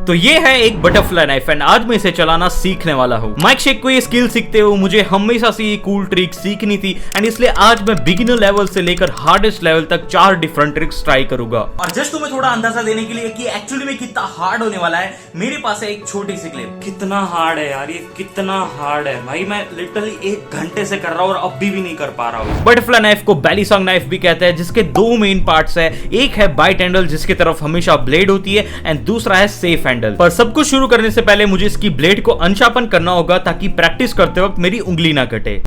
तो ये है एक बटरफ्लाई नाइफ एंड आज मैं इसे चलाना सीखने वाला हूँ। माइक शेक को ये स्किल सीखते हुए मुझे हमेशा से ये कूल ट्रिक सीखनी थी एंड इसलिए आज मैं बिगिनर लेवल से लेकर हार्डेस्ट लेवल तक 4 डिफरेंट ट्रिक्स ट्राई करूंगा। और जस्ट तुम्हें थोड़ा अंदाजा देने के लिए कि एक्चुअली में कितना हार्ड होने वाला है, मेरे पास है एक छोटी सी क्लिप। कितना हार्ड है यार, ये कितना हार्ड है भाई, मैं लिटरली 1 घंटे से कर रहा हूँ और अब भी नहीं कर पा रहा हूँ। बटरफ्लाई नाइफ को बेली सॉन्ग नाइफ भी कहते हैं, जिसके 2 मेन पार्ट्स है। एक है बाइट हैंडल जिसकी तरफ हमेशा ब्लेड होती है एंड दूसरा है सेफ हैंडल। पर सब कुछ शुरू करने से पहले मुझे इसकी ब्लेड को अनशार्पन करना होगा ताकि प्रैक्टिस करते वक्त मेरी उंगली ना कटे।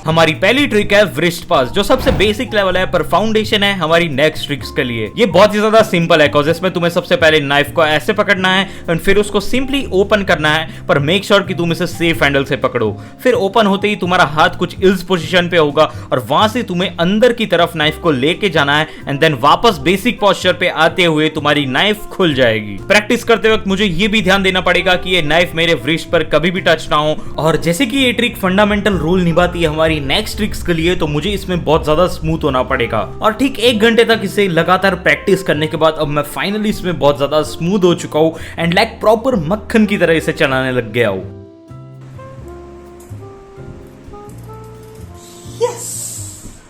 हमारी पहली ट्रिक है व्रिस्ट पास, जो सबसे बेसिक लेवल है पर फाउंडेशन है हमारी नेक्स्ट ट्रिक्स के लिए। ये बहुत ही ज्यादा सिंपल है बिकॉज़ इसमें तुम्हें सबसे पहले नाइफ को ऐसे पकड़ना है एंड फिर उसको सिंपली ओपन करना है, पर मेक श्योर कि तुम इसे सेफ हैंडल से पकड़ो। फिर ओपन होते ही तुम्हारा हाथ कुछ इस पोजीशन पे होगा और वहां से तुम्हें अंदर की तरफ नाइफ को लेके जाना है एंड देन वापस बेसिक पोस्चर पे आते हुए तुम्हारी नाइफ खुल जाएगी। प्रैक्टिस करते वक्त मुझे ये भी ध्यान देना पड़ेगा कि ये नाइफ मेरे व्रिस्ट पर कभी भी टच ना हो। और जैसे कि ये ट्रिक फंडामेंटल रोल निभाती है हमारी नेक्स्ट ट्रिक्स के लिए, तो मुझे इसमें बहुत ज्यादा स्मूथ होना पड़ेगा। और ठीक 1 घंटे तक इसे लगातार प्रैक्टिस करने के बाद अब मैं फाइनली इसमें बहुत ज्यादा स्मूथ हो चुका हूं एंड लाइक प्रॉपर मक्खन की तरह इसे चलाने लग गया हूं।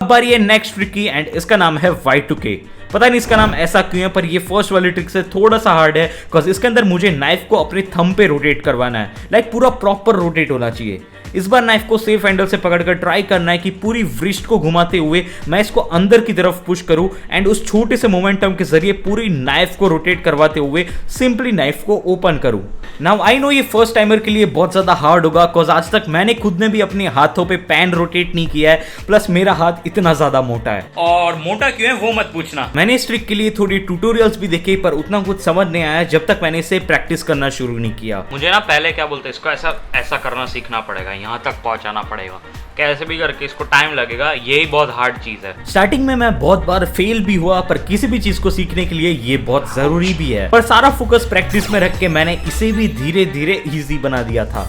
अब बारी है नेक्स्ट ट्रिक की एंड इसका नाम है Y2K। पता नहीं इसका नाम ऐसा क्यों है, पर ये फर्स्ट वाली ट्रिक से थोड़ा सा हार्ड है बिकॉज इसके अंदर मुझे नाइफ को अपने थंब पे रोटेट करवाना है, लाइक पूरा प्रॉपर रोटेट होना चाहिए। इस बार नाइफ को सेफ हैंडल से पकड़कर ट्राई करना है कि पूरी व्रिस्ट को घुमाते हुए मैं इसको अंदर की तरफ पुश करूं एंड उस छोटे से मोमेंटम के जरिए पूरी नाइफ को रोटेट करवाते हुए सिंपली नाइफ को ओपन करूं। नाउ आई नो ये फर्स्ट टाइमर के लिए बहुत ज्यादा हार्ड होगा बिकॉज आज तक मैंने खुद ने भी अपने हाथों पे पैन रोटेट नहीं किया है, प्लस मेरा हाथ इतना ज्यादा मोटा है। और मोटा क्यों है वो मत पूछना, मैंने इस ट्रिक के लिए थोड़ी ट्यूटोरियल्स भी देखे पर उतना कुछ समझ नहीं आया जब तक मैंने इसे प्रैक्टिस करना शुरू नहीं किया। मुझे ना पहले क्या बोलते हैं, इसको ऐसा करना सीखना पड़ेगा, यहाँ तक पहुंचाना पड़ेगा, कैसे भी करके इसको टाइम लगेगा, यही बहुत हार्ड चीज है। स्टार्टिंग में मैं बहुत बार फेल भी हुआ, पर किसी भी चीज को सीखने के लिए ये बहुत जरूरी भी है। पर सारा फोकस प्रैक्टिस में रख के मैंने इसे भी धीरे धीरे इजी बना दिया था।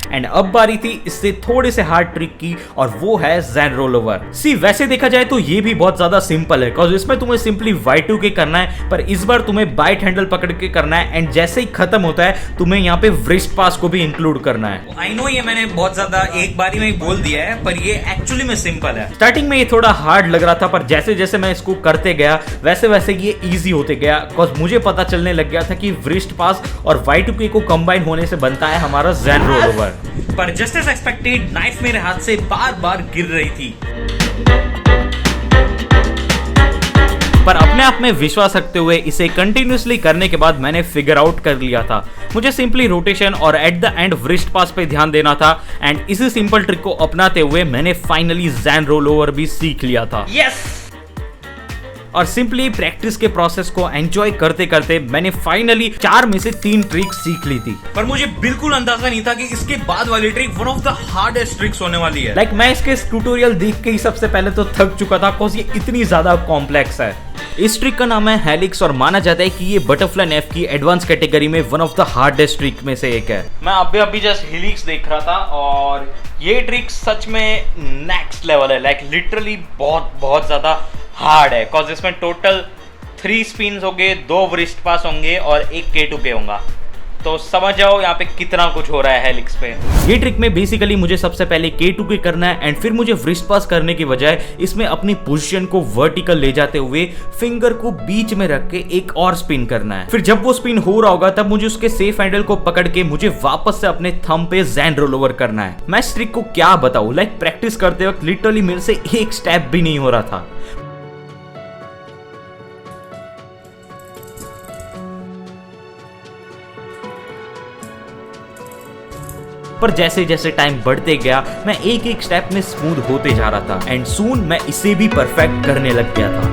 एंड अब बारी थी इससे थोड़े से हार्ड ट्रिक की और वो है ज़ेन रोल ओवर। सी वैसे देखा जाए तो ये भी बहुत ज्यादा सिंपल है बिकॉज इसमें तुम्हें सिंपली Y2K करना है, पर इस बार तुम्हें बाइट हैंडल पकड़ के करना है एंड जैसे ही खत्म होता है तुम्हें यहाँ पे व्रिस्ट पास को भी इंक्लूड करना है। आई नो ये मैंने बहुत ज्यादा एक बारी में ही बोल दिया है, पर ये एक्चुअली में सिंपल है। स्टार्टिंग में ये थोड़ा हार्ड लग रहा था, पर जैसे जैसे मैं इसको करते गया वैसे वैसे ये ईजी होते गया बिकॉज मुझे पता चलने लग गया था कि व्रिस्ट पास और Y2K को कंबाइन होने से बनता है हमारा ज़ेन रोल ओवर। पर जस्ट एज एक्सपेक्टेड नाइफ मेरे हाथ से बार बार गिर रही थी, पर अपने आप में विश्वास रखते हुए इसे कंटिन्यूअसली करने के बाद मैंने फिगर आउट कर लिया था। मुझे सिंपली रोटेशन और एट द एंड व्रिस्ट पास पे ध्यान देना था एंड इसी सिंपल ट्रिक को अपनाते हुए मैंने फाइनली ज़ेन रोल ओवर भी सीख लिया था। यस! और सिंपली प्रैक्टिस के प्रोसेस को एंजॉय करते करते मैंने फाइनली 4 में से 3 ट्रिक्स सीख ली थी। पर मुझे बिल्कुल अंदाजा नहीं था कि इसके बाद वाली trick one of the hardest tricks होने वाली है। लाइक मैं इसके ट्यूटोरियल देख के ही सबसे पहले तो थक चुका था बिकॉज़ ये इतनी ज्यादा कॉम्प्लेक्स है। इस ट्रिक का नाम है हेलिक्स और माना जाता है कि ये बटरफ्लाई नाइफ की एडवांस कैटेगरी में one of the hardest trick में से एक है। मैं अभी जस्ट हेलिक्स देख रहा था और ये ट्रिक सच में नेक्स्ट लेवल है, लाइक लिटरली बहुत ज्यादा हार्ड है बिकॉज इसमें टोटल 3 स्पिन्स होंगे, 2 व्रिस्ट पास होंगे और 1 K2K होगा। तो समझ जाओ यहाँ पे कितना कुछ हो रहा है हेलिक्स पे। ये ट्रिक में बेसिकली मुझे सबसे पहले K2K करना है एंड फिर मुझे व्रिस्ट पास करने की बजाय इसमें अपनी पोजीशन को वर्टिकल ले जाते हुए फिंगर को बीच में रख के एक और स्पिन करना है। फिर जब वो स्पिन हो रहा होगा तब मुझे उसके सेफ हैंडल को पकड़ के मुझे वापस से अपने थंब पे ज़ेन रोल ओवर करना है। मैं इस ट्रिक को क्या बताऊं, लाइक प्रैक्टिस करते वक्त लिटरली मेरे से एक स्टेप भी नहीं हो रहा था। पर जैसे जैसे टाइम बढ़ते गया मैं एक स्टेप में स्मूथ होते जा रहा था एंड सून मैं इसे भी परफेक्ट करने लग गया था।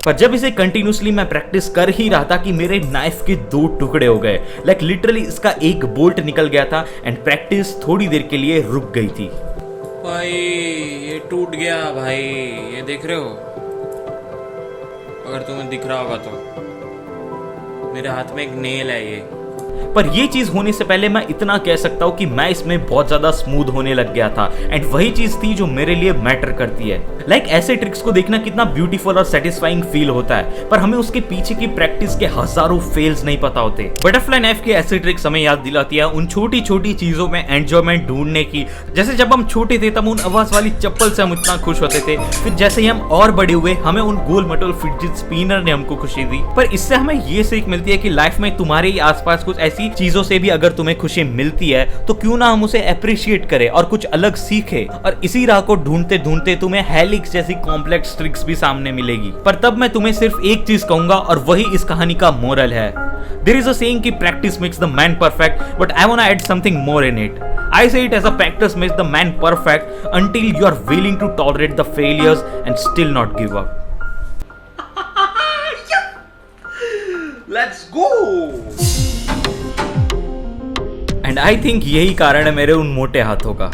पर जब इसे कंटिन्यूसली मैं प्रैक्टिस कर ही रहा था कि मेरे नाइफ के 2 टुकड़े हो गए, लाइक लिटरली इसका एक बोल्ट निकल गया था एंड प्रैक्टिस थोड़ी देर के लिए रुक गई थी। भाई ये टूट गया भाई, ये देख रहे हो, अगर तुम्हें दिख रहा होगा तो मेरे हाथ में एक नेल है ये। पर ये चीज होने से पहले मैं इतना कह सकता हूँ कि मैं इसमें बहुत ज्यादा स्मूथ होने लग गया था, एंड वही चीज थी जो मेरे लिए मैटर करती है। लाइक ऐसे ट्रिक्स को देखना कितना ब्यूटीफुल और सेटिस्फाइंग फील होता है, पर हमें उसके पीछे की प्रैक्टिस के हजारों फेल्स नहीं पता होते। बटरफ्लाई नाइफ की ऐसी ट्रिक्स हमें याद दिलाती है उन छोटी छोटी चीजों में एंजॉयमेंट ढूंढने की। जैसे जब हम छोटे थे तब उन आवाज वाली चप्पल से हम इतना खुश होते थे, फिर जैसे ही हम और बड़े हुए हमें उन गोल मटोल फिडजेट स्पिनर ने हमको खुशी दी। पर इससे हमें ये सीख मिलती है कि लाइफ में तुम्हारे ही आसपास कुछ ऐसी चीजों से भी अगर तुम्हें खुशी मिलती है तो क्यों ना हम उसे अप्रिशिएट करें और कुछ अलग सीखे। और इसी राह को ढूंढते ढूंढते तुम्हें हेलिक्स जैसी कॉम्प्लेक्स ट्रिक्स भी सामने मिलेगी। पर तब मैं तुम्हें सिर्फ एक चीज कहूंगा और वही इस कहानी का मोरल है। There is a saying कि practice makes the man perfect, but I wanna add something more in it. I say it as a practice makes the man perfect until you are willing to tolerate the failures and still not give up. Let's go. And I think यही कारण है मेरे उन मोटे हाथों का।